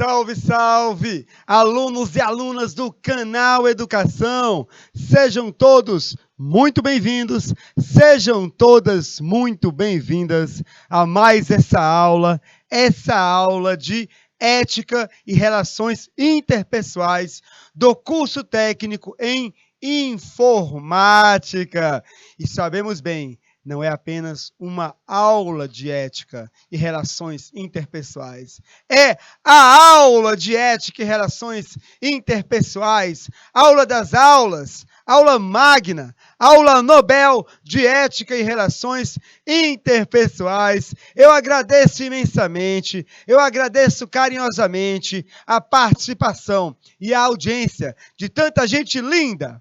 Salve, salve! Alunos e alunas do canal Educação, sejam todos muito bem-vindos, sejam todas muito bem-vindas a mais essa aula de Ética e Relações Interpessoais do curso técnico em Informática. E sabemos bem, não é apenas uma aula de ética e relações interpessoais. É a aula de ética e relações interpessoais, aula das aulas, aula magna, aula Nobel de ética e relações interpessoais. Eu agradeço imensamente, eu agradeço carinhosamente a participação e a audiência de tanta gente linda,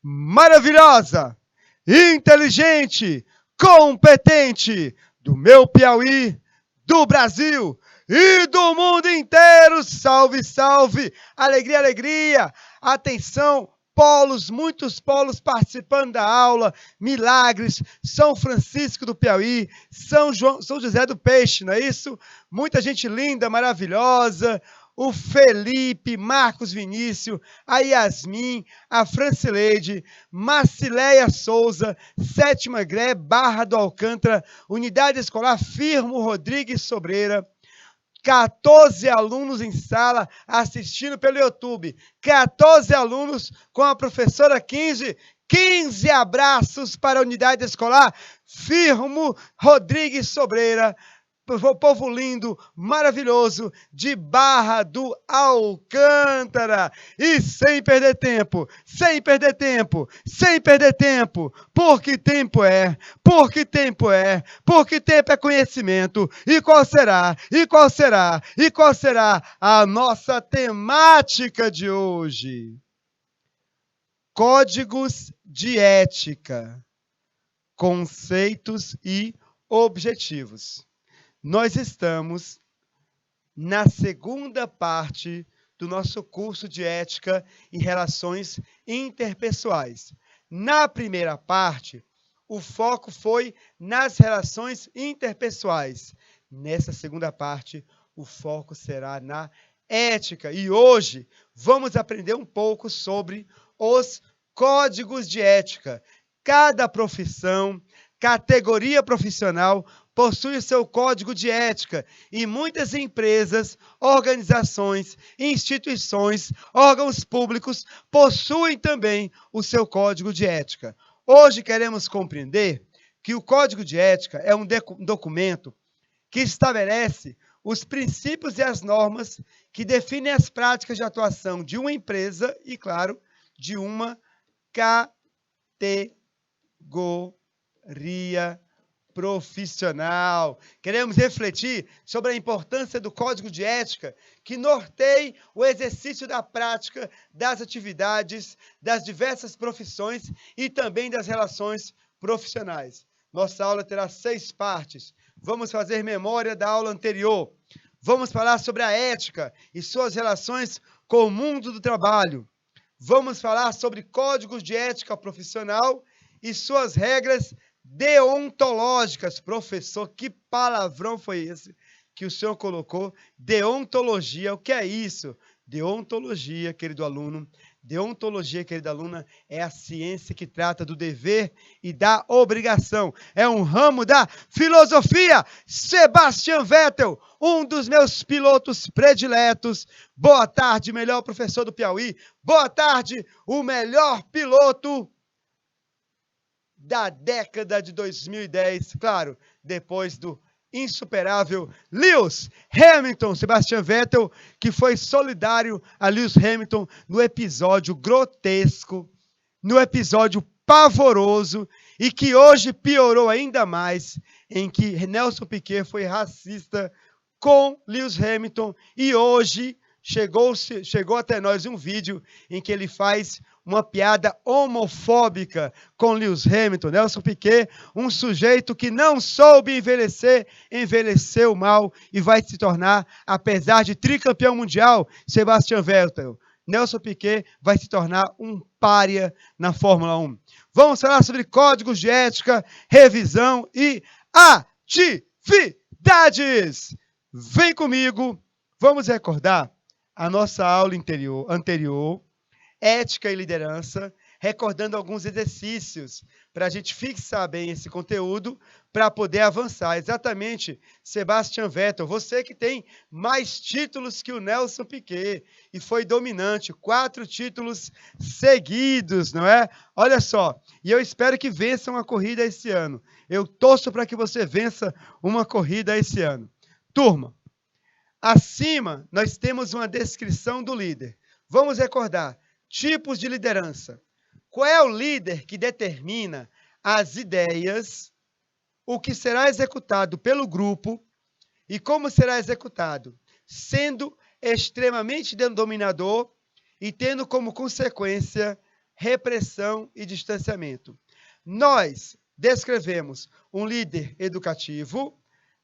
maravilhosa, inteligente, competente do meu Piauí, do Brasil e do mundo inteiro. Salve, salve! Alegria, alegria! Atenção, polos, muitos polos participando da aula. Milagres, São Francisco do Piauí, São José do Peixe, não é isso? Muita gente linda, maravilhosa. O Felipe, Marcos Vinícius, a Yasmin, a Francileide, Marcileia Souza, Sétima Gré, Barra do Alcântara, Unidade Escolar Firmo Rodrigues Sobreira, 14 alunos em sala assistindo pelo YouTube, 14 alunos com a professora 15 abraços para a Unidade Escolar Firmo Rodrigues Sobreira, povo lindo, maravilhoso, de Barra do Alcântara. E sem perder tempo, porque tempo é conhecimento. E qual será a nossa temática de hoje? Códigos de ética, conceitos e objetivos. Nós estamos na segunda parte do nosso curso de Ética e Relações Interpessoais. Na primeira parte, o foco foi nas relações interpessoais. Nessa segunda parte, o foco será na ética. E hoje vamos aprender um pouco sobre os códigos de ética. Cada profissão, categoria profissional possui o seu código de ética e muitas empresas, organizações, instituições, órgãos públicos possuem também o seu código de ética. Hoje queremos compreender que o código de ética é um documento que estabelece os princípios e as normas que definem as práticas de atuação de uma empresa e, claro, de uma categoria profissional. Queremos refletir sobre a importância do código de ética que norteia o exercício da prática das atividades das diversas profissões e também das relações profissionais. Nossa aula terá 6 partes. Vamos fazer memória da aula anterior. Vamos falar sobre a ética e suas relações com o mundo do trabalho. Vamos falar sobre códigos de ética profissional e suas regras deontológicas. Professor, que palavrão foi esse que o senhor colocou? Deontologia, o que é isso? Deontologia, querido aluno, deontologia, querida aluna, é a ciência que trata do dever e da obrigação. É um ramo da filosofia. Sebastian Vettel, um dos meus pilotos prediletos. Boa tarde, melhor professor do Piauí. Boa tarde, o melhor piloto da década de 2010, claro, depois do insuperável Lewis Hamilton. Sebastian Vettel, que foi solidário a Lewis Hamilton no episódio grotesco, no episódio pavoroso, e que hoje piorou ainda mais, em que Nelson Piquet foi racista com Lewis Hamilton, e hoje chegou até nós um vídeo em que ele faz uma piada homofóbica com Lewis Hamilton. Nelson Piquet, um sujeito que não soube envelhecer, envelheceu mal e vai se tornar, apesar de tricampeão mundial, Sebastian Vettel, Nelson Piquet vai se tornar um pária na Fórmula 1. Vamos falar sobre códigos de ética, revisão e atividades. Vem comigo, vamos recordar a nossa aula anterior, ética e liderança, recordando alguns exercícios para a gente fixar bem esse conteúdo, para poder avançar. Exatamente, Sebastian Vettel, você que tem mais títulos que o Nelson Piquet e foi dominante, 4 títulos seguidos, não é? Olha só, e eu espero que vença uma corrida esse ano. Eu torço para que você vença uma corrida esse ano. Turma, acima nós temos uma descrição do líder. Vamos recordar, tipos de liderança. Qual é o líder que determina as ideias, o que será executado pelo grupo e como será executado, sendo extremamente dominador e tendo como consequência repressão e distanciamento. Nós descrevemos um líder educativo,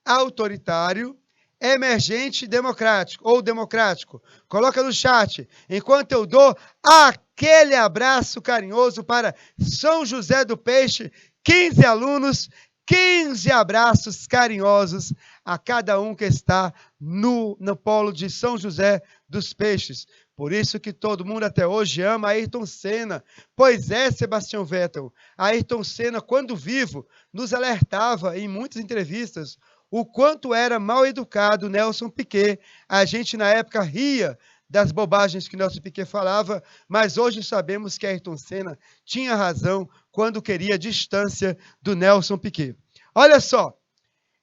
autoritário, emergente democrático ou democrático. Coloca no chat, enquanto eu dou aquele abraço carinhoso para São José do Peixe, 15 alunos, 15 abraços carinhosos a cada um que está no polo de São José dos Peixes. Por isso que todo mundo até hoje ama Ayrton Senna. Pois é, Sebastian Vettel, Ayrton Senna, quando vivo, nos alertava em muitas entrevistas o quanto era mal educado Nelson Piquet. A gente, na época, ria das bobagens que Nelson Piquet falava, mas hoje sabemos que Ayrton Senna tinha razão quando queria distância do Nelson Piquet. Olha só,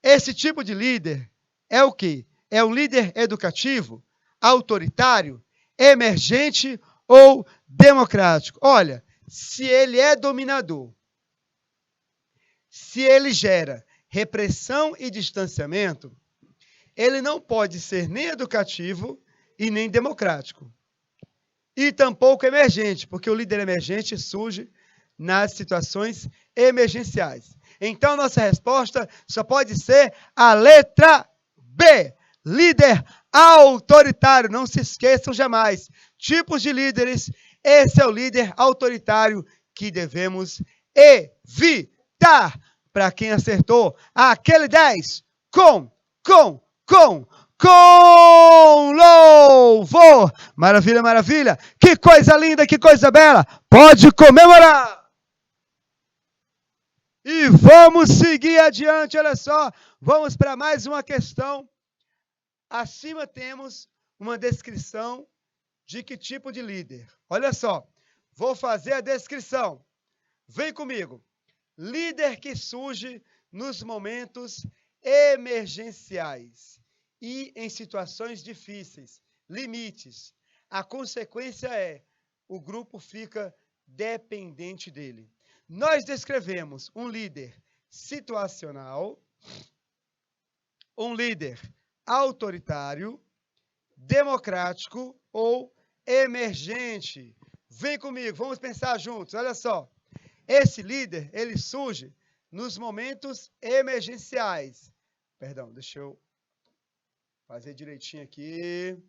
esse tipo de líder é o quê? É um líder educativo, autoritário, emergente ou democrático? Olha, se ele é dominador, se ele gera repressão e distanciamento, ele não pode ser nem educativo e nem democrático. E tampouco emergente, porque o líder emergente surge nas situações emergenciais. Então, nossa resposta só pode ser a letra B. Líder autoritário. Não se esqueçam jamais. Tipos de líderes. Esse é o líder autoritário que devemos evitar. Para quem acertou, aquele 10 com louvor. Maravilha, maravilha. Que coisa linda, que coisa bela. Pode comemorar. E vamos seguir adiante, olha só. Vamos para mais uma questão. Acima temos uma descrição de que tipo de líder. Olha só, vou fazer a descrição. Vem comigo. Líder que surge nos momentos emergenciais e em situações difíceis, limites. A consequência é, o grupo fica dependente dele. Nós descrevemos um líder situacional, um líder autoritário, democrático ou emergente. Vem comigo, vamos pensar juntos, olha só. Esse líder, ele surge nos momentos emergenciais. Perdão, deixa eu fazer direitinho aqui.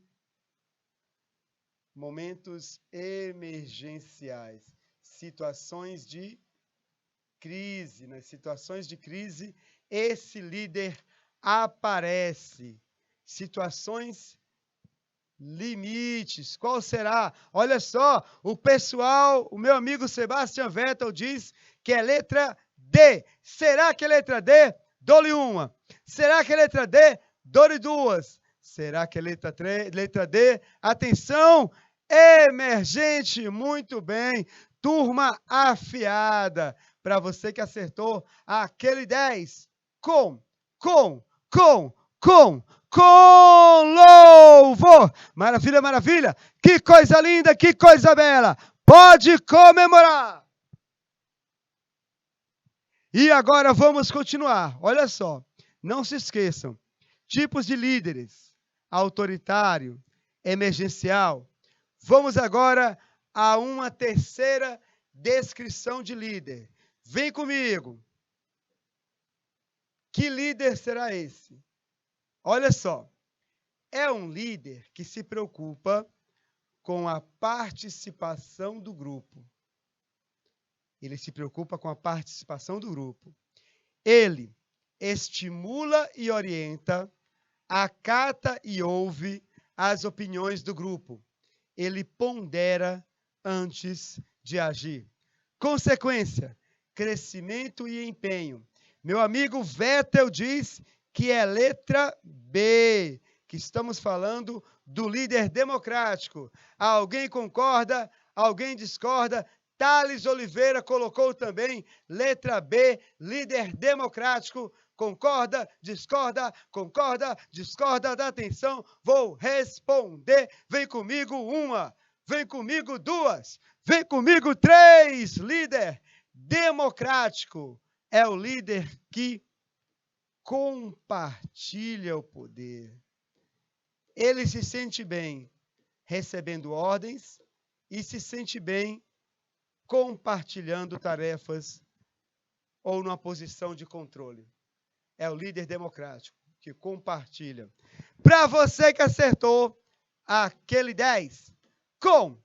Momentos emergenciais. Situações de crise. Nas situações de crise, esse líder aparece. Situações limites. Qual será? Olha só, o pessoal, o meu amigo Sebastian Vettel diz que é letra D. Será que é letra D? Dou-lhe uma. Será que é letra D? Dou-lhe duas. Será que é letra D? Atenção, emergente. Muito bem. Turma afiada. Para você que acertou aquele 10. Com louvor. Maravilha, maravilha. Que coisa linda, que coisa bela. Pode comemorar. E agora vamos continuar. Olha só, não se esqueçam. Tipos de líderes. Autoritário, emergencial. Vamos agora a uma terceira descrição de líder. Vem comigo. Que líder será esse? Olha só, é um líder que se preocupa com a participação do grupo. Ele se preocupa com a participação do grupo. Ele estimula e orienta, acata e ouve as opiniões do grupo. Ele pondera antes de agir. Consequência, crescimento e empenho. Meu amigo Vettel diz que é letra B, que estamos falando do líder democrático. Alguém concorda? Alguém discorda? Thales Oliveira colocou também letra B, líder democrático. Concorda, discorda, concorda, discorda, dá atenção, vou responder. Vem comigo uma, vem comigo duas, vem comigo três. Líder democrático é o líder que compartilha o poder. Ele se sente bem recebendo ordens e se sente bem compartilhando tarefas ou numa posição de controle. É o líder democrático que compartilha. Para você que acertou aquele 10, com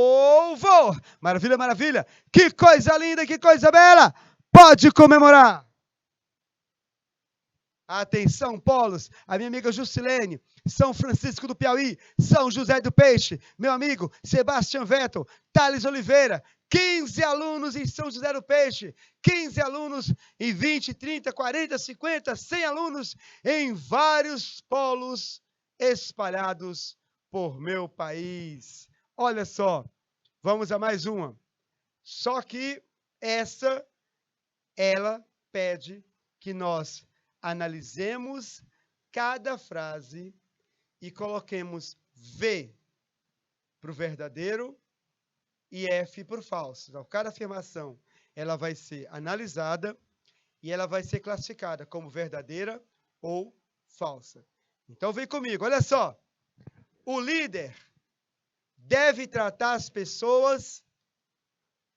louvor. Maravilha, maravilha. Que coisa linda, que coisa bela. Pode comemorar. Atenção, polos, a minha amiga Juscelene, São Francisco do Piauí, São José do Peixe, meu amigo Sebastião Vettel, Thales Oliveira, 15 alunos em São José do Peixe, 15 alunos em 20, 30, 40, 50, 100 alunos em vários polos espalhados por meu país. Olha só, vamos a mais uma. Só que ela pede que nós analisemos cada frase e coloquemos V para o verdadeiro e F para o falso. Então, cada afirmação ela vai ser analisada e ela vai ser classificada como verdadeira ou falsa. Então, vem comigo, olha só. O líder deve tratar as pessoas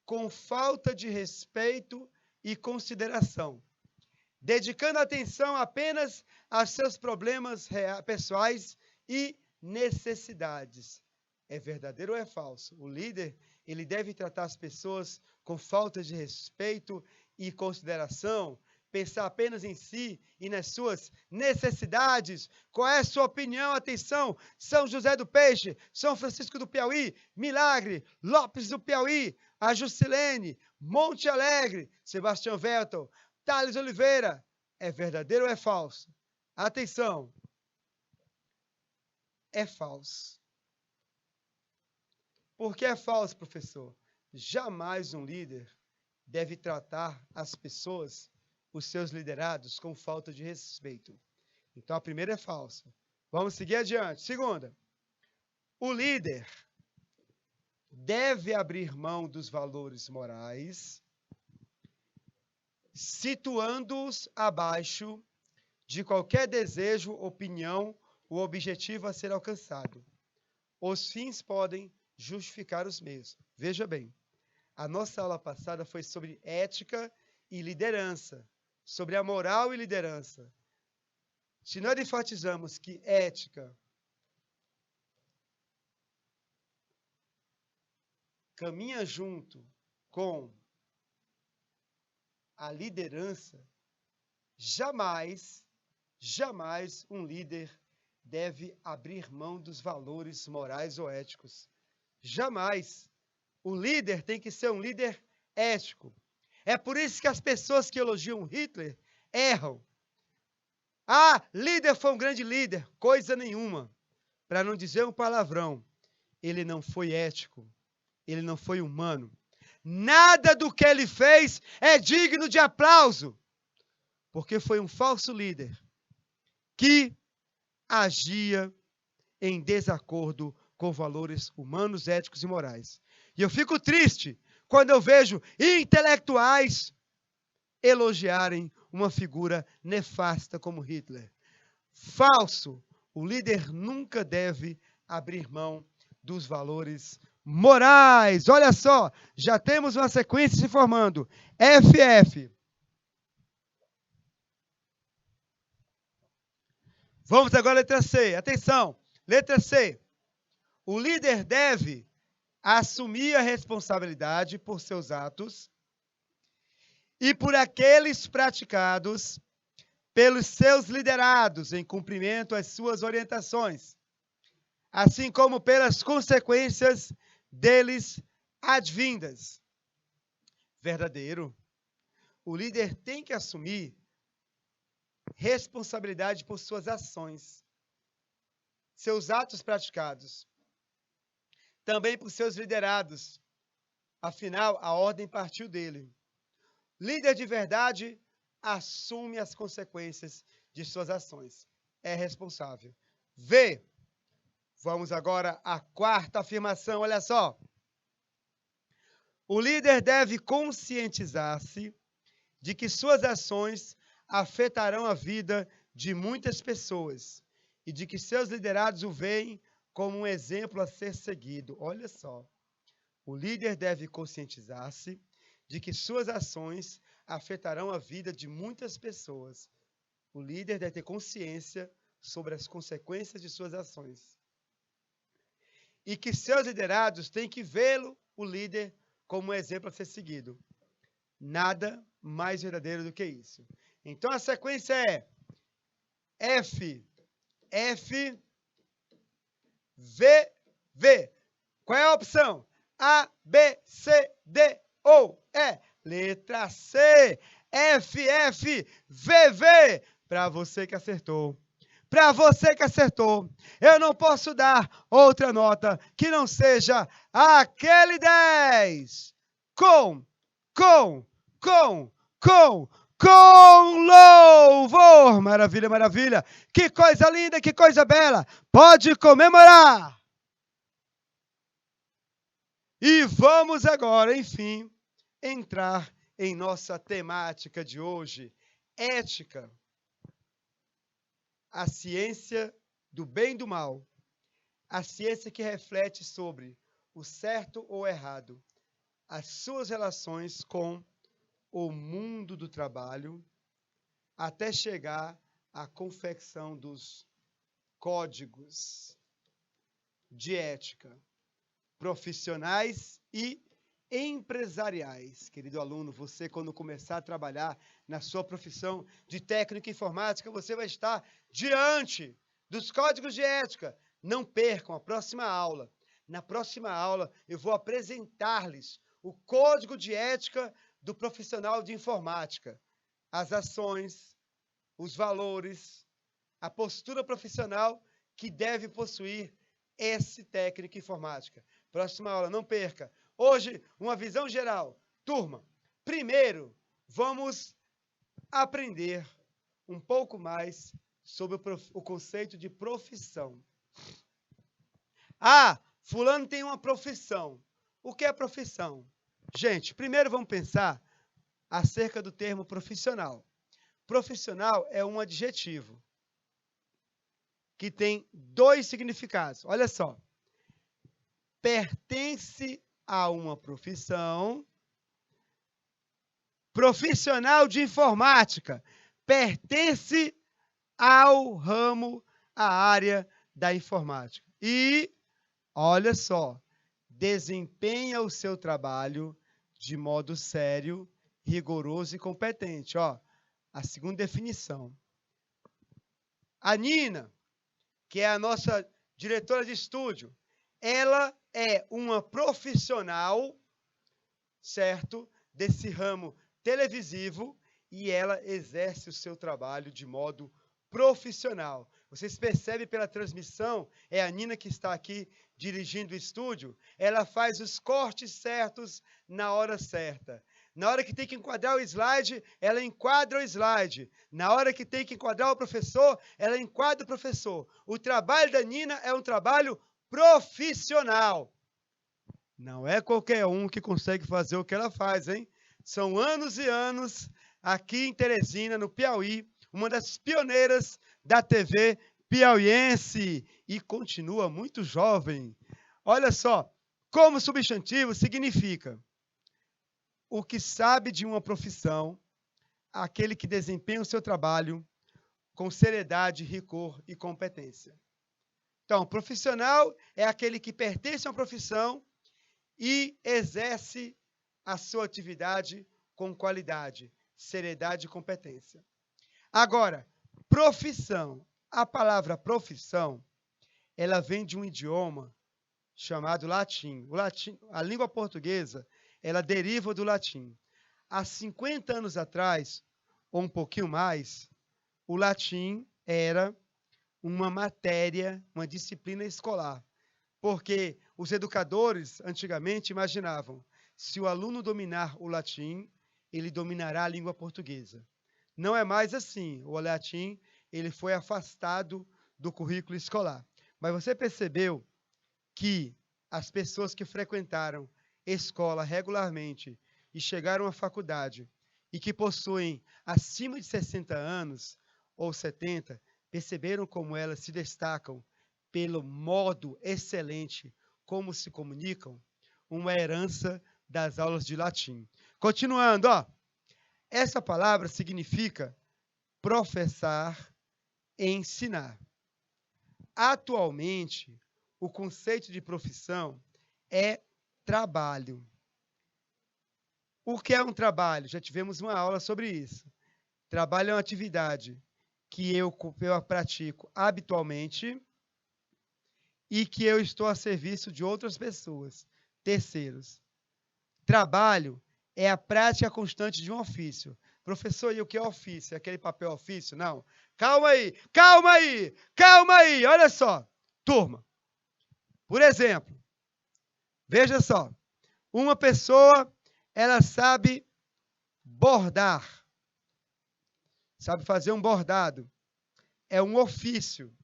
com falta de respeito e consideração, dedicando atenção apenas aos seus problemas pessoais e necessidades. É verdadeiro ou é falso? O líder, ele deve tratar as pessoas com falta de respeito e consideração, pensar apenas em si e nas suas necessidades. Qual é a sua opinião? Atenção, São José do Peixe, São Francisco do Piauí, Milagre, Lopes do Piauí, a Juscelene, Monte Alegre, Sebastião Vettel, Thales Oliveira, é verdadeiro ou é falso? Atenção, é falso. Por que é falso, professor? Jamais um líder deve tratar as pessoas, os seus liderados, com falta de respeito. Então, a primeira é falsa. Vamos seguir adiante. Segunda, o líder deve abrir mão dos valores morais, situando-os abaixo de qualquer desejo, opinião ou objetivo a ser alcançado. Os fins podem justificar os meios. Veja bem, a nossa aula passada foi sobre ética e liderança, sobre a moral e liderança. Se nós enfatizamos que ética caminha junto com a liderança, jamais um líder deve abrir mão dos valores morais ou éticos. Jamais. O líder tem que ser um líder ético. É por isso que as pessoas que elogiam Hitler erram. Ah, líder foi um grande líder. Coisa nenhuma. Para não dizer um palavrão. Ele não foi ético. Ele não foi humano. Nada do que ele fez é digno de aplauso. Porque foi um falso líder que agia em desacordo com valores humanos, éticos e morais. E eu fico triste quando eu vejo intelectuais elogiarem uma figura nefasta como Hitler. Falso. O líder nunca deve abrir mão dos valores morais. Olha só, já temos uma sequência se formando. FF. Vamos agora à letra C. Atenção. Letra C. O líder deve assumir a responsabilidade por seus atos e por aqueles praticados pelos seus liderados em cumprimento às suas orientações, assim como pelas consequências deles advindas. Verdadeiro. O líder tem que assumir responsabilidade por suas ações, seus atos praticados, também por seus liderados. Afinal, a ordem partiu dele. Líder de verdade assume as consequências de suas ações. É responsável. V. Vamos agora à quarta afirmação, olha só. O líder deve conscientizar-se de que suas ações afetarão a vida de muitas pessoas e de que seus liderados o veem como um exemplo a ser seguido. Olha só. O líder deve conscientizar-se de que suas ações afetarão a vida de muitas pessoas. O líder deve ter consciência sobre as consequências de suas ações. E que seus liderados têm que vê-lo, o líder, como um exemplo a ser seguido. Nada mais verdadeiro do que isso. Então a sequência é F, F, V, V. Qual é a opção? A, B, C, D, ou E. Letra C, F, F, V, V. Para você que acertou. Para você que acertou. Eu não posso dar outra nota que não seja aquele 10. Com louvor. Maravilha, maravilha. Que coisa linda, que coisa bela. Pode comemorar. E vamos agora, enfim, entrar em nossa temática de hoje, ética. A ciência do bem e do mal. A ciência que reflete sobre o certo ou errado, as suas relações com o mundo do trabalho, até chegar à confecção dos códigos de ética profissionais e empresariais. Querido aluno, você quando começar a trabalhar na sua profissão de técnico em informática, você vai estar diante dos códigos de ética. Não percam a próxima aula. Na próxima aula, eu vou apresentar-lhes o código de ética do profissional de informática. As ações, os valores, a postura profissional que deve possuir esse técnico em informática. Próxima aula, não perca. Hoje, uma visão geral. Turma, primeiro, vamos aprender um pouco mais sobre o conceito de profissão. Ah, fulano tem uma profissão. O que é profissão? Gente, primeiro vamos pensar acerca do termo profissional. Profissional é um adjetivo que tem dois significados. Olha só. Pertence a uma profissão. Profissional de informática. Pertence ao ramo, à área da informática. E, olha só, desempenha o seu trabalho de modo sério, rigoroso e competente. Ó, a segunda definição. A Nina, que é a nossa diretora de estúdio, ela é uma profissional, certo, desse ramo televisivo e ela exerce o seu trabalho de modo profissional. Vocês percebem pela transmissão, é a Nina que está aqui dirigindo o estúdio, ela faz os cortes certos na hora certa. Na hora que tem que enquadrar o slide, ela enquadra o slide. Na hora que tem que enquadrar o professor, ela enquadra o professor. O trabalho da Nina é um trabalho profissional. Não é qualquer um que consegue fazer o que ela faz, hein? São anos e anos aqui em Teresina, no Piauí, uma das pioneiras da TV piauiense e continua muito jovem. Olha só, como substantivo significa o que sabe de uma profissão, aquele que desempenha o seu trabalho com seriedade, rigor e competência. Então, profissional é aquele que pertence a uma profissão e exerce a sua atividade com qualidade, seriedade e competência. Agora, profissão. A palavra profissão, ela vem de um idioma chamado latim. O latim, a língua portuguesa, ela deriva do latim. Há 50 anos atrás, ou um pouquinho mais, o latim era uma matéria, uma disciplina escolar. Porque os educadores, antigamente, imaginavam, se o aluno dominar o latim, ele dominará a língua portuguesa. Não é mais assim. O latim, ele foi afastado do currículo escolar. Mas você percebeu que as pessoas que frequentaram escola regularmente e chegaram à faculdade e que possuem acima de 60 anos ou 70, perceberam como elas se destacam pelo modo excelente como se comunicam? Uma herança das aulas de latim. Continuando, ó. Essa palavra significa professar e ensinar. Atualmente, o conceito de profissão é trabalho. O que é um trabalho? Já tivemos uma aula sobre isso. Trabalho é uma atividade que eu pratico habitualmente e que eu estou a serviço de outras pessoas, terceiros. Trabalho é a prática constante de um ofício. Professor, e o que é ofício? É aquele papel ofício? Não. Calma aí, calma aí, calma aí. Olha só, turma. Por exemplo, veja só. Uma pessoa, ela sabe bordar. Sabe fazer um bordado. É um ofício.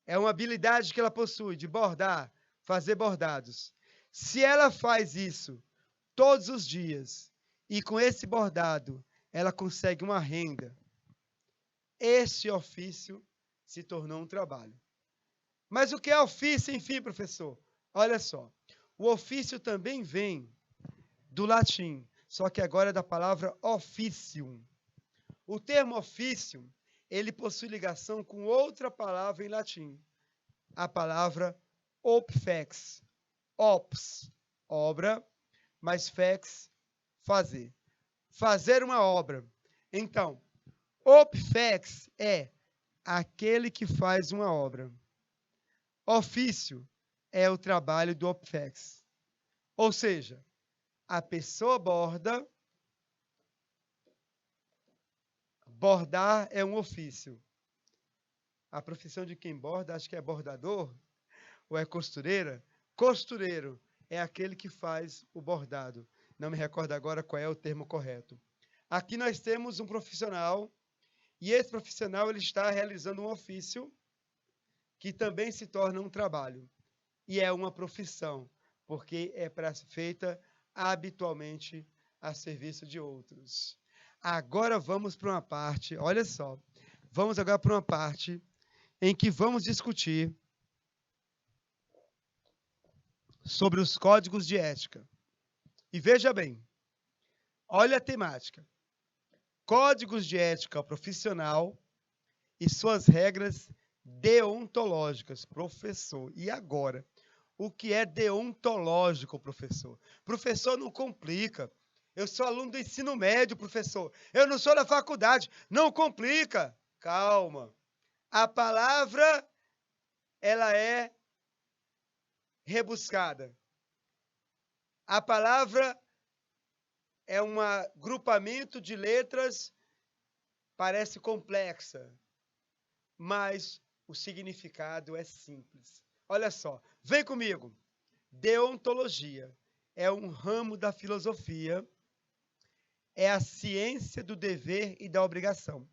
É uma habilidade que ela possui de bordar, fazer bordados. Se ela faz isso todos os dias e com esse bordado ela consegue uma renda, esse ofício se tornou um trabalho. Mas o que é ofício, enfim, professor? Olha só, o ofício também vem do latim, só que agora é da palavra officium. O termo officium, ele possui ligação com outra palavra em latim, a palavra opfex. Ops, obra, mais fex, fazer. Fazer uma obra. Então, opfex é aquele que faz uma obra. Ofício é o trabalho do opfex. Ou seja, a pessoa borda. Bordar é um ofício. A profissão de quem borda, acho que é bordador ou é costureira. Costureiro é aquele que faz o bordado. Não me recordo agora qual é o termo correto. Aqui nós temos um profissional e esse profissional ele está realizando um ofício que também se torna um trabalho. E é uma profissão, porque é feita habitualmente a serviço de outros. Agora vamos para uma parte, olha só, vamos agora para uma parte em que vamos discutir sobre os códigos de ética. E veja bem, olha a temática. Códigos de ética profissional e suas regras deontológicas. Professor, e agora? O que é deontológico, professor? Professor, não complica. Eu sou aluno do ensino médio, professor. Eu não sou da faculdade. Não complica. Calma. A palavra, ela é rebuscada. A palavra é um agrupamento de letras, parece complexa, mas o significado é simples. Olha só, vem comigo. Deontologia é um ramo da filosofia, é a ciência do dever e da obrigação.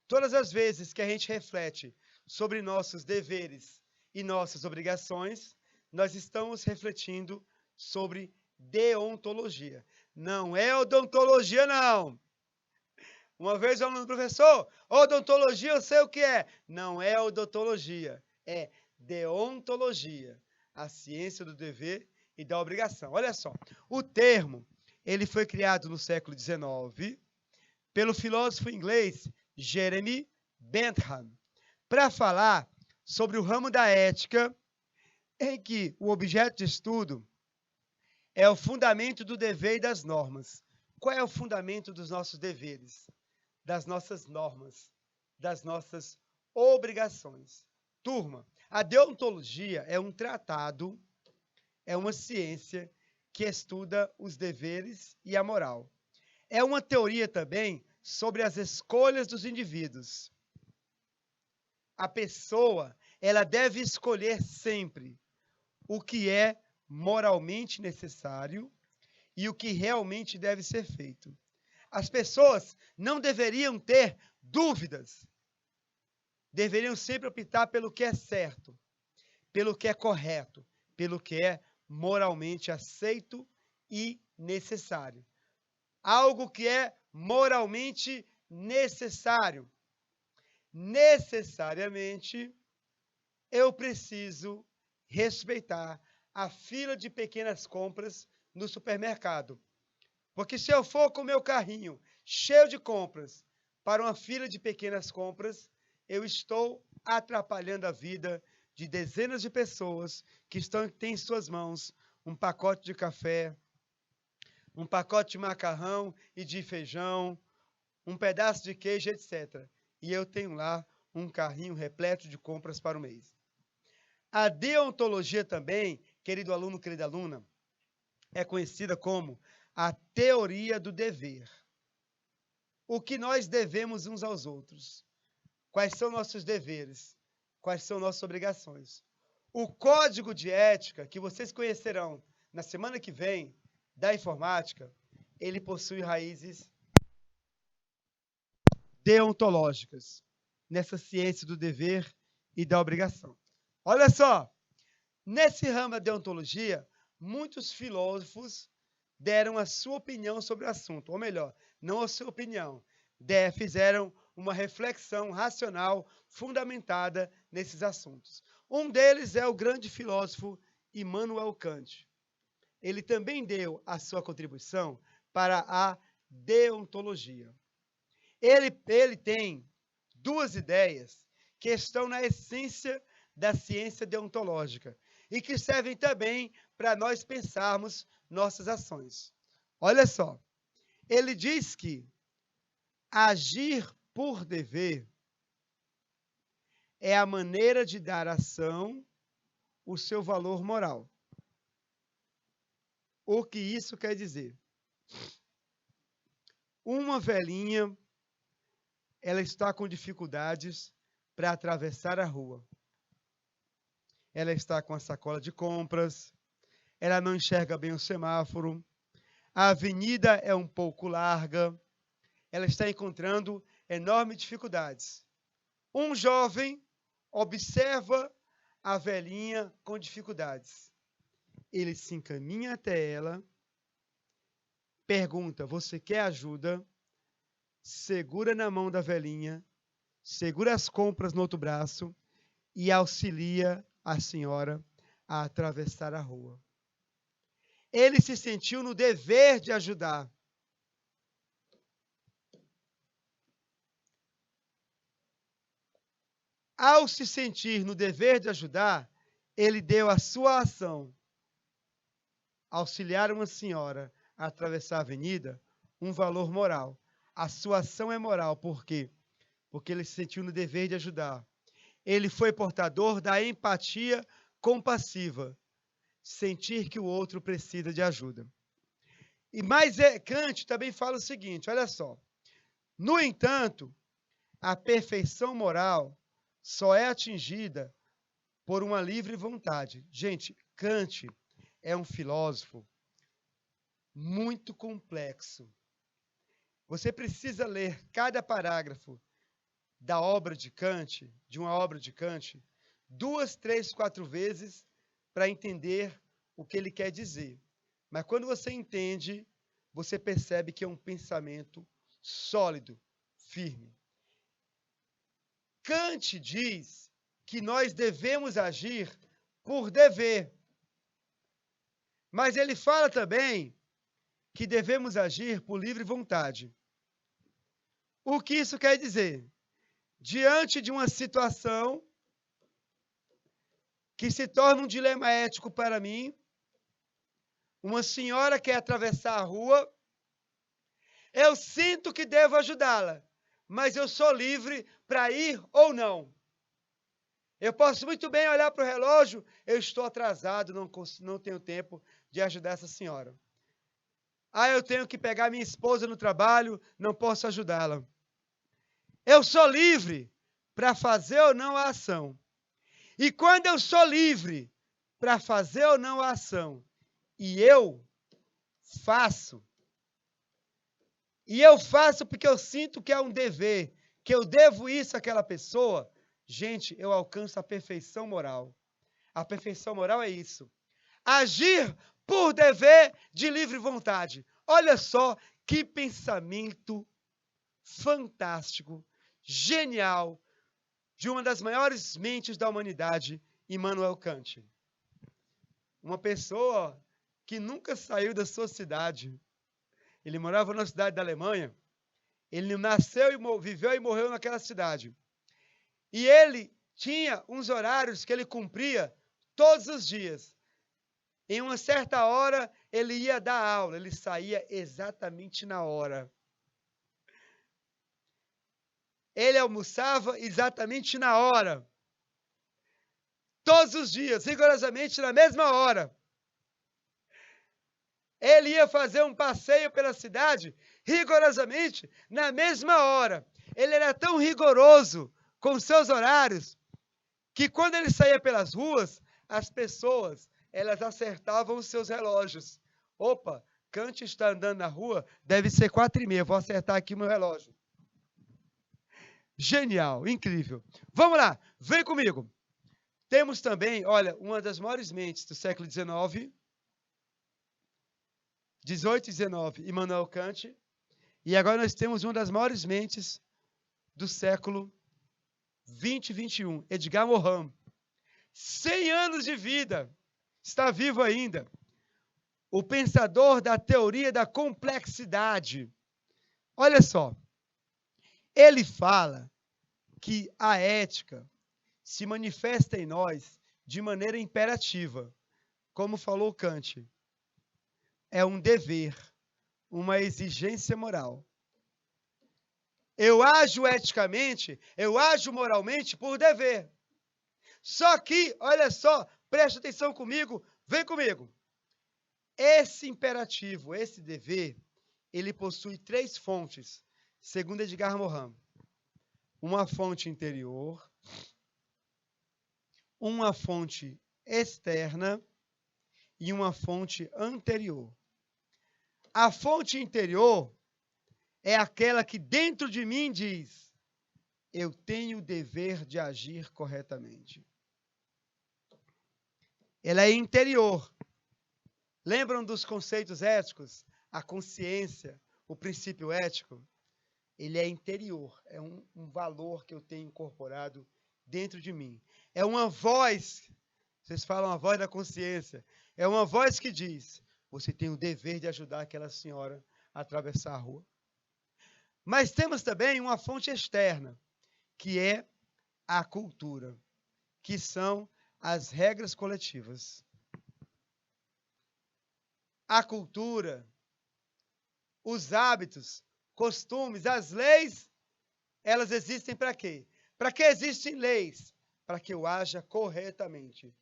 Todas as vezes que a gente reflete sobre nossos deveres e nossas obrigações, nós estamos refletindo sobre deontologia. Não é odontologia, não. Uma vez um aluno, professor, odontologia eu sei o que é. Não é odontologia, é deontologia, a ciência do dever e da obrigação. Olha só, o termo ele foi criado no século XIX pelo filósofo inglês Jeremy Bentham para falar sobre o ramo da ética em que o objeto de estudo é o fundamento do dever e das normas. Qual é o fundamento dos nossos deveres, das nossas normas, das nossas obrigações? Turma, a deontologia é um tratado, é uma ciência que estuda os deveres e a moral. É uma teoria também sobre as escolhas dos indivíduos. A pessoa, ela deve escolher sempre o que é moralmente necessário e o que realmente deve ser feito. As pessoas não deveriam ter dúvidas. Deveriam sempre optar pelo que é certo, pelo que é correto, pelo que é moralmente aceito e necessário. Algo que é moralmente necessário. Necessariamente, eu preciso respeitar a fila de pequenas compras no supermercado. Porque se eu for com o meu carrinho cheio de compras para uma fila de pequenas compras, eu estou atrapalhando a vida de dezenas de pessoas que têm em suas mãos um pacote de café, um pacote de macarrão e de feijão, um pedaço de queijo, etc. E eu tenho lá um carrinho repleto de compras para o mês. A deontologia também, querido aluno, querida aluna, é conhecida como a teoria do dever. O que nós devemos uns aos outros? Quais são nossos deveres? Quais são nossas obrigações? O código de ética, que vocês conhecerão na semana que vem, da informática, ele possui raízes deontológicas, nessa ciência do dever e da obrigação. Olha só, nesse ramo da deontologia, muitos filósofos deram a sua opinião sobre o assunto, ou melhor, não a sua opinião, fizeram uma reflexão racional fundamentada nesses assuntos. Um deles é o grande filósofo Immanuel Kant. Ele também deu a sua contribuição para a deontologia. Ele tem duas ideias que estão na essência da ciência deontológica e que servem também para nós pensarmos nossas ações. Olha só, ele diz que agir por dever é a maneira de dar à ação o seu valor moral. O que isso quer dizer? Uma velhinha, ela está com dificuldades para atravessar a rua. Ela está com a sacola de compras, ela não enxerga bem o semáforo, a avenida é um pouco larga, ela está encontrando enormes dificuldades. Um jovem observa a velhinha com dificuldades. Ele se encaminha até ela, pergunta: você quer ajuda? Segura na mão da velhinha, segura as compras no outro braço e auxilia a senhora a atravessar a rua. Ele se sentiu no dever de ajudar. Ao se sentir no dever de ajudar, ele deu a sua ação, auxiliar uma senhora a atravessar a avenida, um valor moral. A sua ação é moral, por quê? Porque ele se sentiu no dever de ajudar. Ele foi portador da empatia compassiva, sentir que o outro precisa de ajuda. Mas Kant também fala o seguinte, olha só. No entanto, a perfeição moral só é atingida por uma livre vontade. Gente, Kant é um filósofo muito complexo. Você precisa ler cada parágrafo da obra de Kant, de uma obra de Kant, 2, 3, 4 vezes para entender o que ele quer dizer. Mas quando você entende, você percebe que é um pensamento sólido, firme. Kant diz que nós devemos agir por dever. Mas ele fala também que devemos agir por livre vontade. O que isso quer dizer? Diante de uma situação que se torna um dilema ético para mim, Uma senhora quer atravessar a rua, eu sinto que devo ajudá-la, mas eu sou livre para ir ou não. Eu posso muito bem olhar para o relógio, eu estou atrasado, não tenho tempo de ajudar essa senhora. Ah, eu tenho que pegar minha esposa no trabalho, não posso ajudá-la. Eu sou livre para fazer ou não a ação. E quando eu sou livre para fazer ou não a ação, e eu faço, porque eu sinto que é um dever, que eu devo isso àquela pessoa, gente, eu alcanço a perfeição moral. A perfeição moral é isso. Agir por dever de livre vontade. Olha só que pensamento fantástico, genial, de uma das maiores mentes da humanidade, Immanuel Kant. Uma pessoa que nunca saiu da sua cidade. Ele morava na cidade da Alemanha. Ele nasceu, viveu e morreu naquela cidade. E ele tinha uns horários que ele cumpria todos os dias. Em uma certa hora, ele ia dar aula. Ele saía exatamente na hora. Ele almoçava exatamente na hora. Todos os dias, rigorosamente na mesma hora. Ele ia fazer um passeio pela cidade, rigorosamente na mesma hora. Ele era tão rigoroso com seus horários, que quando ele saía pelas ruas, as pessoas, elas acertavam os seus relógios. Opa, Kant está andando na rua, deve ser 4h30, vou acertar aqui o meu relógio. Genial, incrível. Vamos lá, vem comigo. Temos também, olha, uma das maiores mentes do século XIX, 18 e 19, Immanuel Kant. E agora nós temos uma das maiores mentes do século 20 e 21, Edgar Morin. 100 anos de vida, está vivo ainda. O pensador da teoria da complexidade. Olha só, ele fala que a ética se manifesta em nós de maneira imperativa, como falou Kant. É um dever, uma exigência moral. Eu ajo eticamente, eu ajo moralmente por dever. Só que, olha só, preste atenção comigo, vem comigo. Esse imperativo, esse dever, ele possui 3 fontes, segundo Edgar Morin. Uma fonte interior, uma fonte externa e uma fonte anterior. A fonte interior é aquela que dentro de mim diz: eu tenho o dever de agir corretamente. Ela é interior. Lembram dos conceitos éticos? A consciência, o princípio ético? Ele é interior, é um valor que eu tenho incorporado dentro de mim. É uma voz, vocês falam a voz da consciência, é uma voz que diz: você tem o dever de ajudar aquela senhora a atravessar a rua. Mas temos também uma fonte externa, que é a cultura, que são as regras coletivas. A cultura, os hábitos, costumes, as leis, elas existem para quê? Para que existem leis? Para que eu haja corretamente.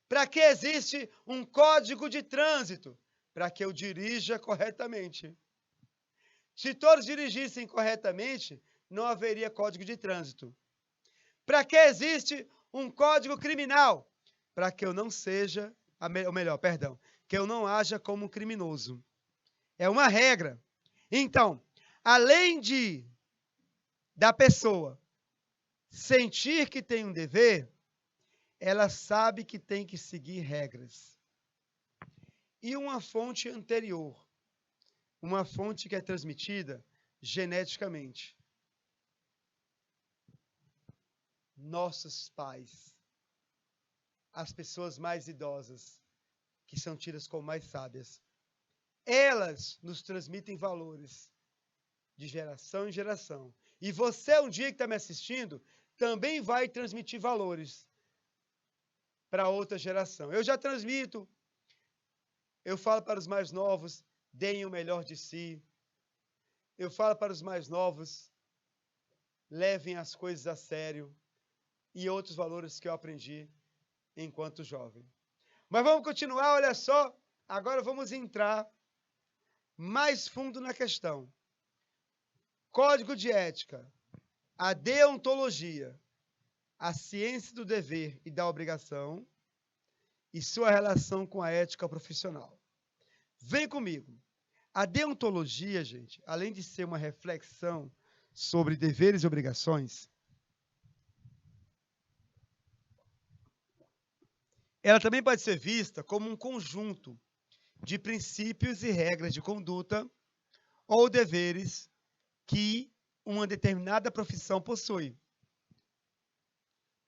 Para que existe um código de trânsito? Para que eu dirija corretamente. Se todos dirigissem corretamente, não haveria código de trânsito. Para que existe um código criminal? Para que eu não seja, ou melhor, perdão, que eu não haja como um criminoso. É uma regra. Então, além da pessoa sentir que tem um dever, ela sabe que tem que seguir regras. E uma fonte anterior, uma fonte que é transmitida geneticamente. Nossos pais, as pessoas mais idosas, que são tidas como mais sábias, elas nos transmitem valores de geração em geração. E você, um dia que está me assistindo, também vai transmitir valores para outra geração. Eu já transmito Eu falo para os mais novos, deem o melhor de si. Eu falo para os mais novos, levem as coisas a sério. E outros valores que eu aprendi enquanto jovem. Mas vamos continuar, olha só. Agora vamos entrar mais fundo na questão. Código de ética, a deontologia, a ciência do dever e da obrigação e sua relação com a ética profissional. Vem comigo. A deontologia, gente, além de ser uma reflexão sobre deveres e obrigações, ela também pode ser vista como um conjunto de princípios e regras de conduta ou deveres que uma determinada profissão possui.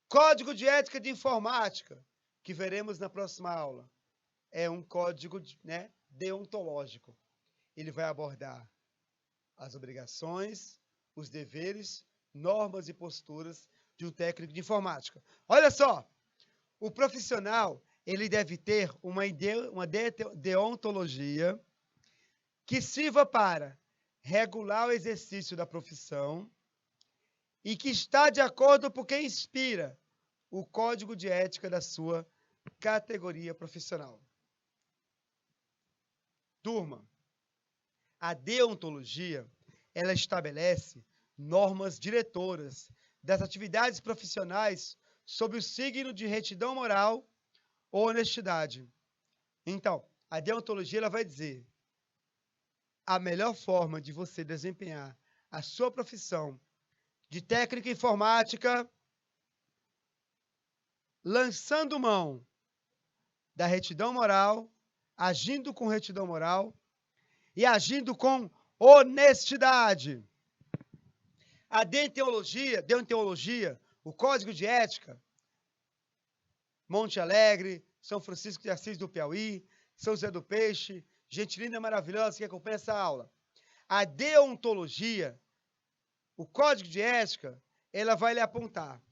Código de ética de informática, que veremos na próxima aula, é um código, né, deontológico. Ele vai abordar as obrigações, os deveres, normas e posturas de um técnico de informática. Olha só, o profissional ele deve ter uma deontologia que sirva para regular o exercício da profissão e que está de acordo com quem inspira o código de ética da sua categoria profissional. Turma, a deontologia, ela estabelece normas diretoras das atividades profissionais sob o signo de retidão moral ou honestidade. Então, a deontologia ela vai dizer a melhor forma de você desempenhar a sua profissão de técnica informática, lançando mão da retidão moral, agindo com retidão moral e agindo com honestidade. A deontologia, o código de ética, Monte Alegre, São Francisco de Assis do Piauí, São José do Peixe, gente linda, maravilhosa que acompanha essa aula. A deontologia, o código de ética, ela vai lhe apontar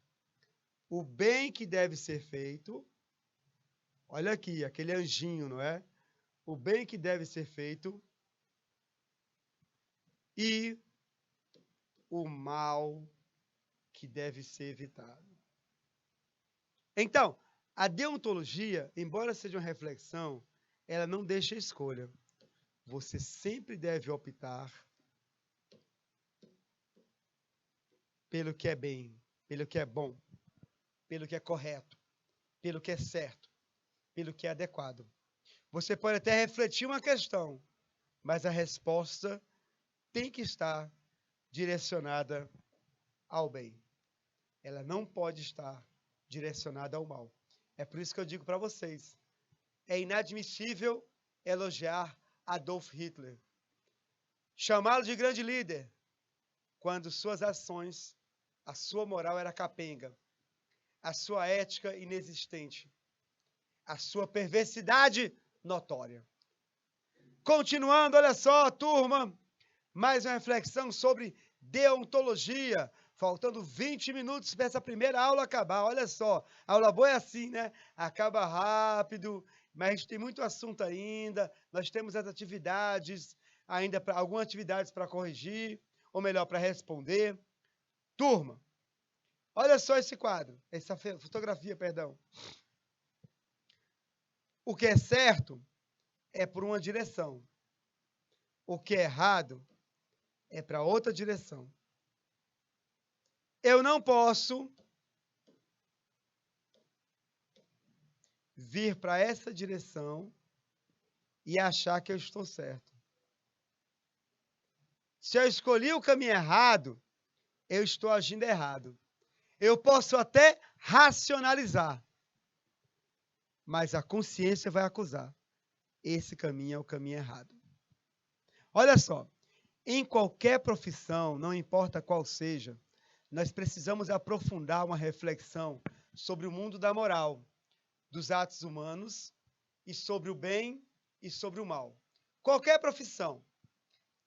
o bem que deve ser feito. Olha aqui, aquele anjinho, não é? O bem que deve ser feito e o mal que deve ser evitado. Então, a deontologia, embora seja uma reflexão, ela não deixa escolha. Você sempre deve optar pelo que é bem, pelo que é bom, pelo que é correto, pelo que é certo, pelo que é adequado. Você pode até refletir uma questão, mas a resposta tem que estar direcionada ao bem. Ela não pode estar direcionada ao mal. É por isso que eu digo para vocês, é inadmissível elogiar Adolf Hitler, chamá-lo de grande líder, quando suas ações, a sua moral era capenga, a sua ética inexistente, a sua perversidade notória. Continuando, olha só, turma, mais uma reflexão sobre deontologia. Faltando 20 minutos para essa primeira aula acabar. Olha só, a aula boa é assim, né? Acaba rápido, mas a gente tem muito assunto ainda. Nós temos as atividades, ainda algumas atividades para corrigir, ou melhor, para responder. Turma, olha só esse quadro, essa fotografia, perdão. O que é certo é por uma direção. O que é errado é para outra direção. Eu não posso vir para essa direção e achar que eu estou certo. Se eu escolhi o caminho errado, eu estou agindo errado. Eu posso até racionalizar, mas a consciência vai acusar. Esse caminho é o caminho errado. Olha só, em qualquer profissão, não importa qual seja, nós precisamos aprofundar uma reflexão sobre o mundo da moral, dos atos humanos e sobre o bem e sobre o mal. Qualquer profissão,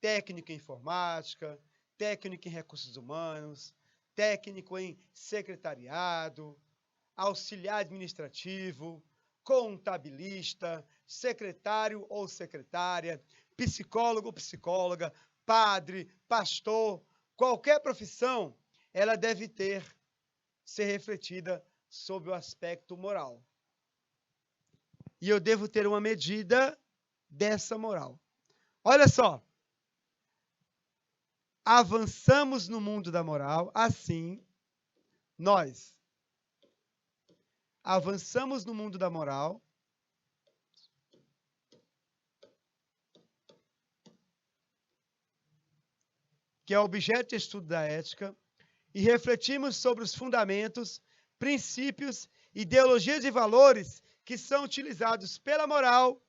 técnico em informática, técnico em recursos humanos, técnico em secretariado, auxiliar administrativo, contabilista, secretário ou secretária, psicólogo ou psicóloga, padre, pastor, qualquer profissão, ela deve ser refletida sobre o aspecto moral. E eu devo ter uma medida dessa moral. Olha só. Avançamos no mundo da moral, assim, nós avançamos no mundo da moral, que é objeto de estudo da ética, e refletimos sobre os fundamentos, princípios, ideologias e valores que são utilizados pela moral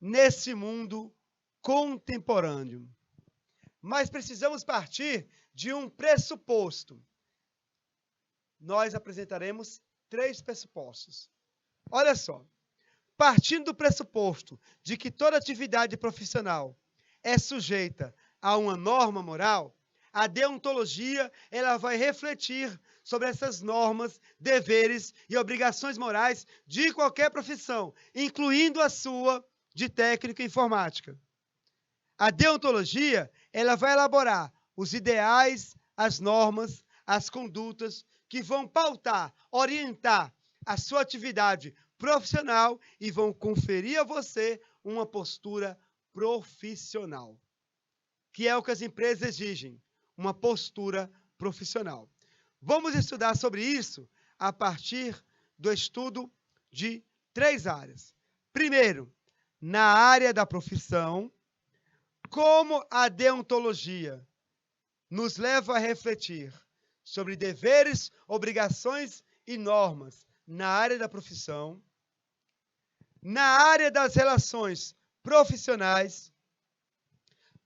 nesse mundo contemporâneo. Mas precisamos partir de um pressuposto. Nós apresentaremos 3 pressupostos. Olha só. Partindo do pressuposto de que toda atividade profissional é sujeita a uma norma moral, a deontologia ela vai refletir sobre essas normas, deveres e obrigações morais de qualquer profissão, incluindo a sua de técnico em informática. A deontologia ela vai elaborar os ideais, as normas, as condutas que vão pautar, orientar a sua atividade profissional e vão conferir a você uma postura profissional, que é o que as empresas exigem, uma postura profissional. Vamos estudar sobre isso a partir do estudo de 3 áreas. Primeiro, na área da profissão, como a deontologia nos leva a refletir sobre deveres, obrigações e normas na área da profissão, na área das relações profissionais,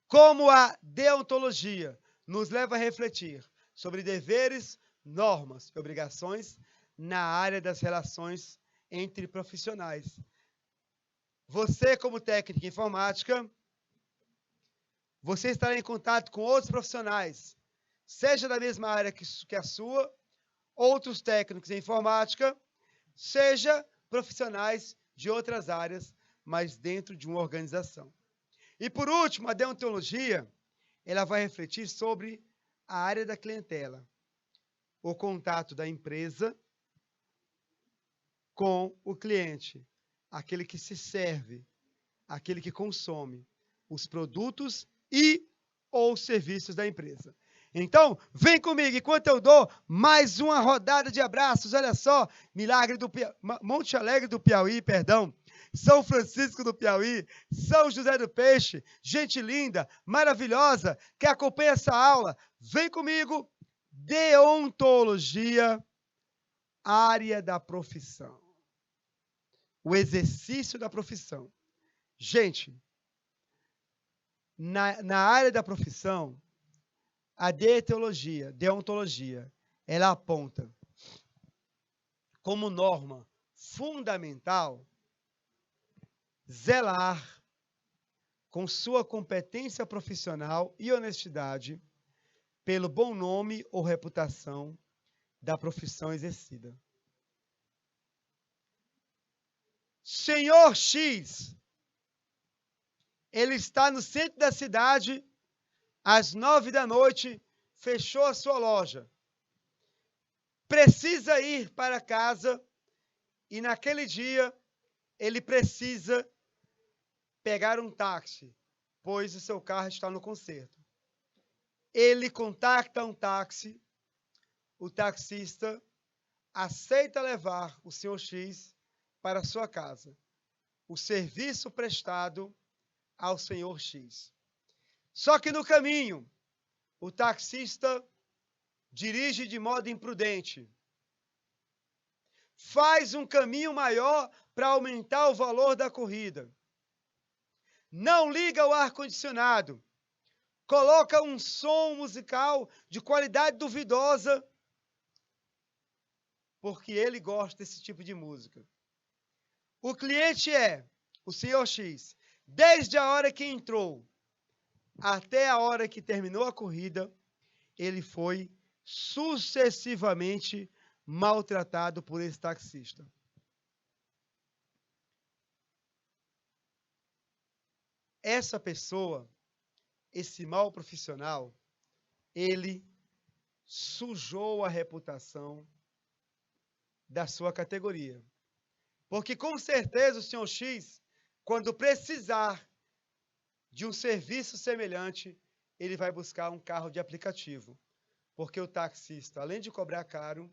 como a deontologia nos leva a refletir sobre deveres, normas e obrigações na área das relações entre profissionais. Você, como técnico em informática, você estará em contato com outros profissionais, seja da mesma área que a sua, outros técnicos em informática, seja profissionais de outras áreas, mas dentro de uma organização. E por último, a deontologia, ela vai refletir sobre a área da clientela, o contato da empresa com o cliente, aquele que se serve, aquele que consome os produtos e ou serviços da empresa. Então, vem comigo, enquanto eu dou mais uma rodada de abraços. Olha só, Monte Alegre do Piauí, São Francisco do Piauí, São José do Peixe, gente linda, maravilhosa, que acompanha essa aula. Vem comigo, deontologia, área da profissão. O exercício da profissão. Gente, na área da profissão, a deontologia, ela aponta como norma fundamental zelar com sua competência profissional e honestidade pelo bom nome ou reputação da profissão exercida. Senhor X, ele está no centro da cidade, às 9 da noite, fechou a sua loja. Precisa ir para casa e naquele dia ele precisa pegar um táxi, pois o seu carro está no conserto. Ele contacta um táxi, o taxista aceita levar o senhor X para a sua casa. O serviço prestado ao senhor X. Só que no caminho, o taxista dirige de modo imprudente. Faz um caminho maior para aumentar o valor da corrida. Não liga o ar-condicionado. Coloca um som musical de qualidade duvidosa, porque ele gosta desse tipo de música. O cliente é o senhor X. Desde a hora que entrou até a hora que terminou a corrida, ele foi sucessivamente maltratado por esse taxista. essa pessoa, esse mau profissional, ele sujou a reputação da sua categoria. Porque com certeza o senhor X, quando precisar de um serviço semelhante, ele vai buscar um carro de aplicativo. Porque o taxista, além de cobrar caro,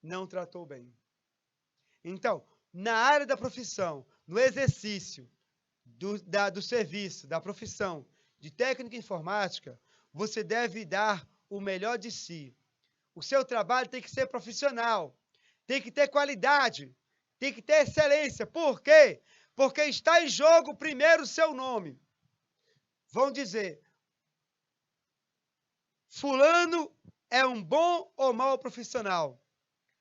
não tratou bem. Então, na área da profissão, no exercício do serviço, da profissão de técnica informática, você deve dar o melhor de si. O seu trabalho tem que ser profissional, tem que ter qualidade, tem que ter excelência. Por quê? Porque está em jogo primeiro o seu nome. Vão dizer, fulano é um bom ou mau profissional?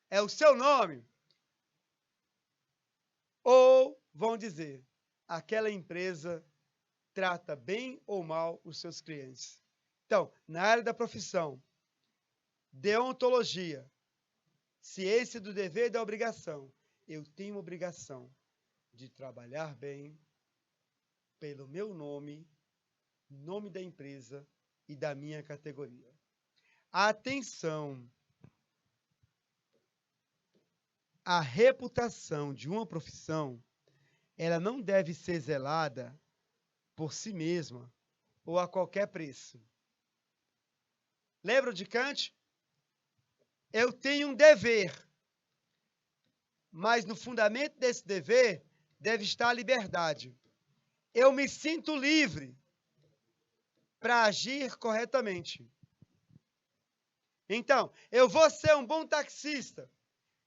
É o seu nome? Ou vão dizer, aquela empresa trata bem ou mal os seus clientes? Então, na área da profissão, deontologia, ciência do dever e da obrigação. Eu tenho a obrigação de trabalhar bem pelo meu nome, nome da empresa e da minha categoria. Atenção! A reputação de uma profissão, ela não deve ser zelada por si mesma ou a qualquer preço. Lembram de Kant? Eu tenho um dever, mas no fundamento desse dever deve estar a liberdade. Eu me sinto livre para agir corretamente. Então, eu vou ser um bom taxista,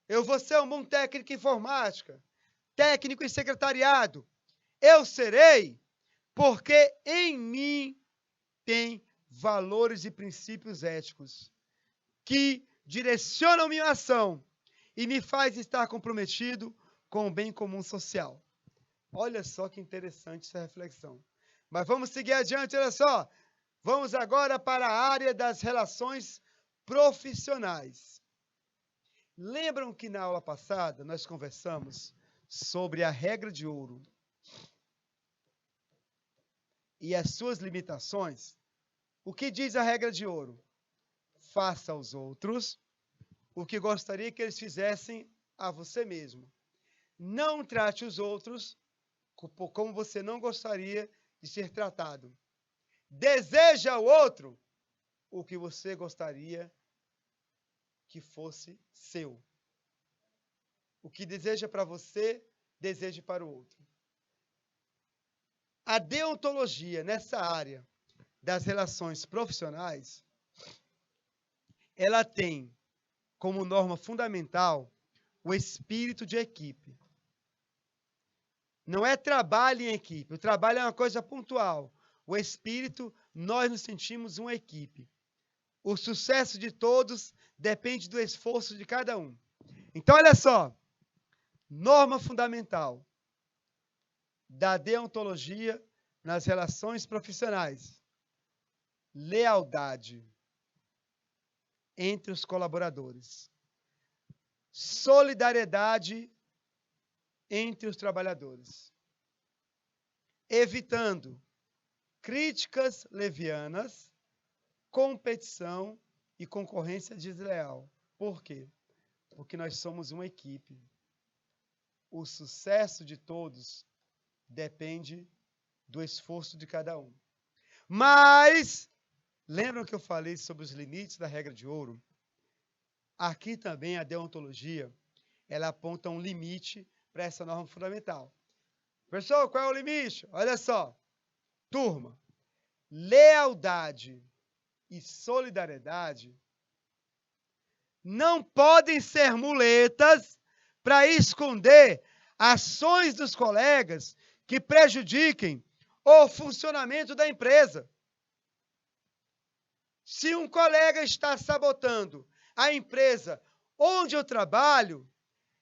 eu vou ser um bom técnico em informática, técnico em secretariado. Eu serei porque em mim tem valores e princípios éticos que direcionam minha ação e me faz estar comprometido com o bem comum social. Olha só que interessante essa reflexão. Mas vamos seguir adiante, olha só. Vamos agora para a área das relações profissionais. Lembram que na aula passada nós conversamos sobre a regra de ouro e as suas limitações? O que diz a regra de ouro? Faça aos outros o que gostaria que eles fizessem a você mesmo. Não trate os outros como você não gostaria de ser tratado. Deseja ao outro o que você gostaria que fosse seu. O que deseja para você, deseje para o outro. A deontologia nessa área das relações profissionais, ela tem como norma fundamental o espírito de equipe. Não é trabalho em equipe, o trabalho é uma coisa pontual. O espírito, nós nos sentimos uma equipe. O sucesso de todos depende do esforço de cada um. Então, olha só, norma fundamental da deontologia nas relações profissionais: lealdade entre os colaboradores, solidariedade entre os trabalhadores, evitando críticas levianas, competição e concorrência desleal. Por quê? Porque nós somos uma equipe. O sucesso de todos depende do esforço de cada um. Mas, lembram que eu falei sobre os limites da regra de ouro? Aqui também a deontologia, ela aponta um limite para essa norma fundamental. Pessoal, qual é o limite? Olha só, turma, lealdade e solidariedade não podem ser muletas para esconder ações dos colegas que prejudiquem o funcionamento da empresa. Se um colega está sabotando a empresa onde eu trabalho,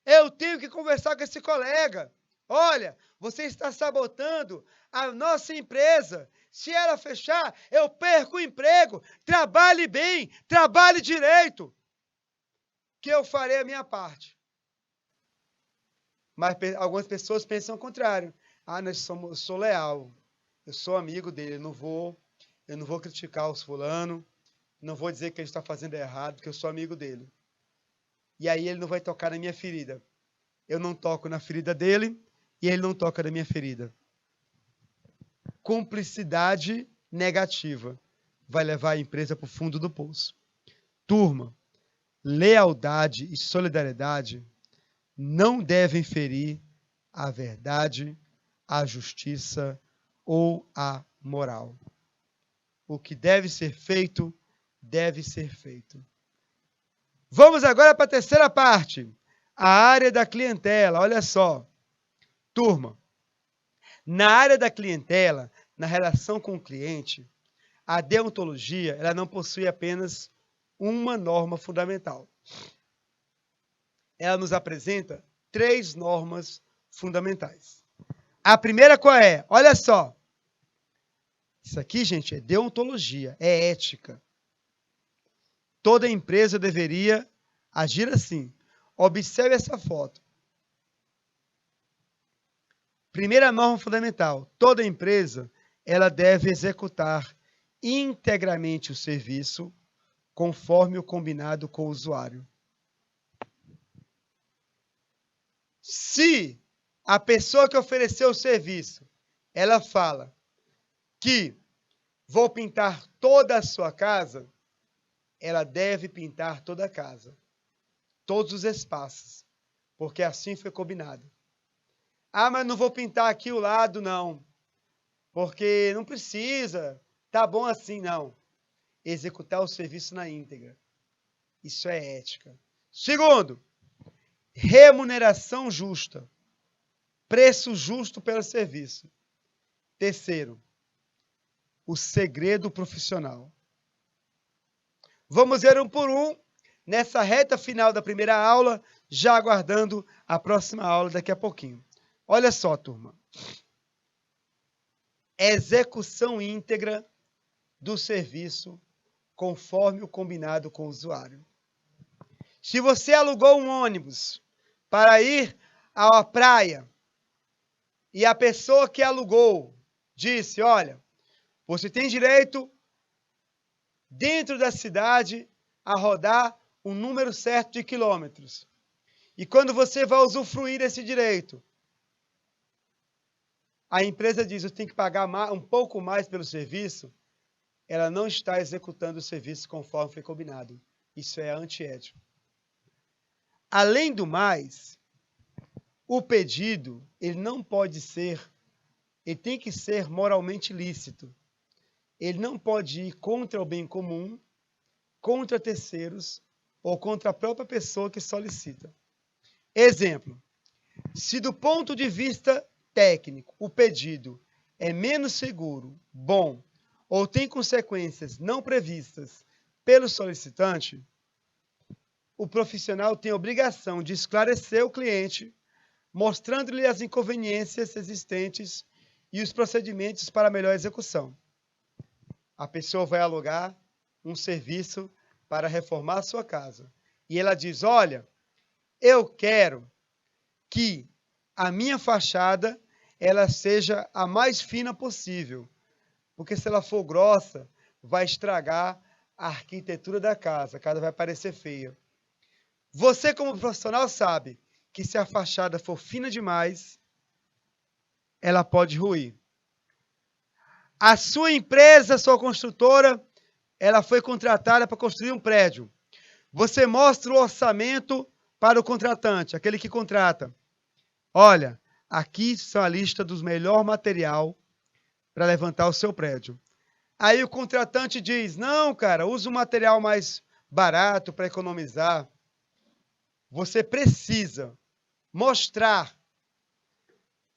eu tenho que conversar com esse colega. Olha, você está sabotando a nossa empresa. Se ela fechar, eu perco o emprego. Trabalhe bem, trabalhe direito, que eu farei a minha parte. Mas algumas pessoas pensam o contrário. Ah, eu sou leal. Eu sou amigo dele, eu não vou criticar os fulano, não vou dizer que ele está fazendo errado, porque eu sou amigo dele. E aí ele não vai tocar na minha ferida. Eu não toco na ferida dele e ele não toca na minha ferida. Cumplicidade negativa vai levar a empresa para o fundo do poço. Turma, lealdade e solidariedade não devem ferir a verdade, a justiça ou a moral. O que deve ser feito, deve ser feito. Vamos agora para a terceira parte, a área da clientela. Olha só, turma, na área da clientela, na relação com o cliente, a deontologia ela não possui apenas uma norma fundamental. Ela nos apresenta 3 normas fundamentais. A primeira qual é? Olha só. Isso aqui, gente, é deontologia, é ética. Toda empresa deveria agir assim. Observe essa foto. Primeira norma fundamental. Toda empresa ela deve executar integralmente o serviço conforme o combinado com o usuário. Se a pessoa que ofereceu o serviço, ela fala que vou pintar toda a sua casa, ela deve pintar toda a casa, todos os espaços, porque assim foi combinado. Ah, mas não vou pintar aqui o lado, não, porque não precisa, tá bom assim, não. Executar o serviço na íntegra. Isso é ética. Segundo, remuneração justa. Preço justo pelo serviço. Terceiro, o segredo profissional. Vamos ver um por um, nessa reta final da primeira aula, já aguardando a próxima aula daqui a pouquinho. Olha só, turma. Execução íntegra do serviço conforme o combinado com o usuário. Se você alugou um ônibus para ir à praia e a pessoa que alugou disse, olha, você tem direito dentro da cidade a rodar um número certo de quilômetros. E quando você vai usufruir desse direito, a empresa diz, eu tenho que pagar um pouco mais pelo serviço, ela não está executando o serviço conforme foi combinado. Isso é antiético. Além do mais, o pedido, ele tem que ser moralmente lícito. Ele não pode ir contra o bem comum, contra terceiros ou contra a própria pessoa que solicita. Exemplo, se do ponto de vista técnico o pedido é menos seguro, bom, ou tem consequências não previstas pelo solicitante, o profissional tem a obrigação de esclarecer o cliente, mostrando-lhe as inconveniências existentes e os procedimentos para a melhor execução. A pessoa vai alugar um serviço para reformar a sua casa. E ela diz, olha, eu quero que a minha fachada ela seja a mais fina possível. Porque se ela for grossa, vai estragar a arquitetura da casa. A casa vai parecer feia. Você, como profissional, sabe que se a fachada for fina demais, ela pode ruir. A sua empresa, sua construtora, ela foi contratada para construir um prédio. Você mostra o orçamento para o contratante, aquele que contrata. Olha, aqui está a lista dos melhores material para levantar o seu prédio. Aí o contratante diz, não, cara, usa um material mais barato para economizar. Você precisa mostrar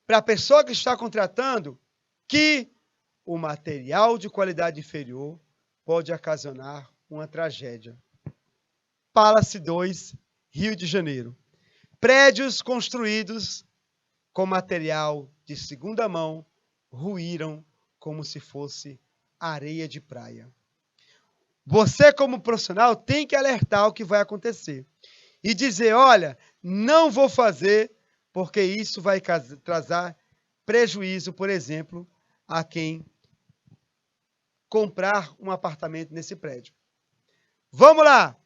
para a pessoa que está contratando que o material de qualidade inferior pode ocasionar uma tragédia. Palace 2, Rio de Janeiro. Prédios construídos com material de segunda mão ruíram como se fosse areia de praia. Você, como profissional, tem que alertar o que vai acontecer. E dizer, olha, não vou fazer, porque isso vai trazer prejuízo, por exemplo, a quem comprar um apartamento nesse prédio. Vamos lá!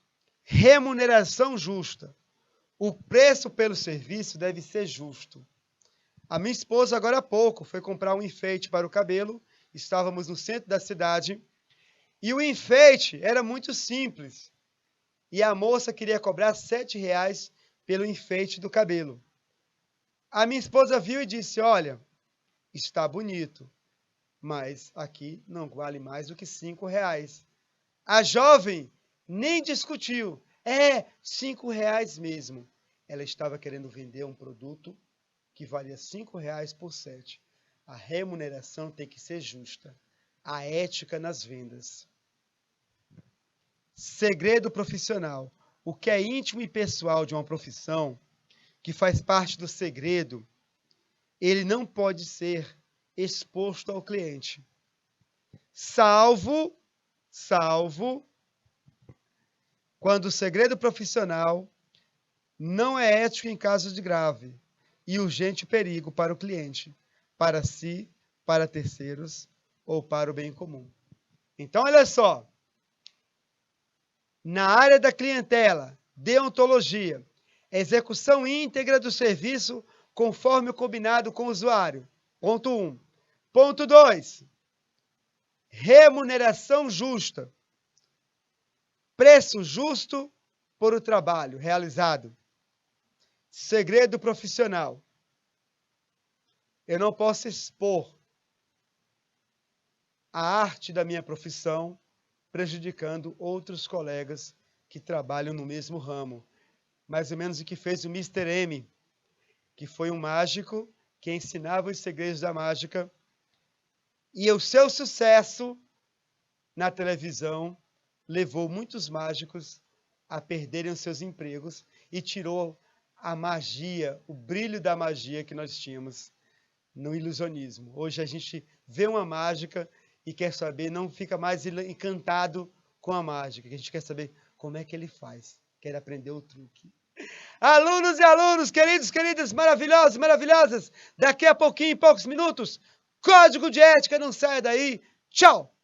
Remuneração justa. O preço pelo serviço deve ser justo. A minha esposa, agora há pouco, foi comprar um enfeite para o cabelo. Estávamos no centro da cidade. E o enfeite era muito simples. E a moça queria cobrar R$7 pelo enfeite do cabelo. A minha esposa viu e disse, olha, está bonito, mas aqui não vale mais do que R$5. A jovem nem discutiu. É R$5 mesmo. Ela estava querendo vender um produto que valia R$5 por 7. A remuneração tem que ser justa. A ética nas vendas. Segredo profissional. O que é íntimo e pessoal de uma profissão, que faz parte do segredo, ele não pode ser exposto ao cliente. Salvo quando o segredo profissional não é ético em casos de grave e urgente perigo para o cliente, para si, para terceiros ou para o bem comum. Então, olha só. Na área da clientela, deontologia, execução íntegra do serviço conforme o combinado com o usuário. Ponto 1. Ponto 2. Remuneração justa. Preço justo por o trabalho realizado. Segredo profissional. Eu não posso expor a arte da minha profissão prejudicando outros colegas que trabalham no mesmo ramo. Mais ou menos o que fez o Mr. M, que foi um mágico que ensinava os segredos da mágica. E o seu sucesso na televisão levou muitos mágicos a perderem os seus empregos e tirou a magia, o brilho da magia que nós tínhamos no ilusionismo. Hoje a gente vê uma mágica e quer saber, não fica mais encantado com a mágica, que a gente quer saber como é que ele faz, quer aprender o truque. Alunos e alunos, queridos, queridas, maravilhosos, maravilhosas, daqui a pouquinho, em poucos minutos, Código de Ética, não saia daí, tchau!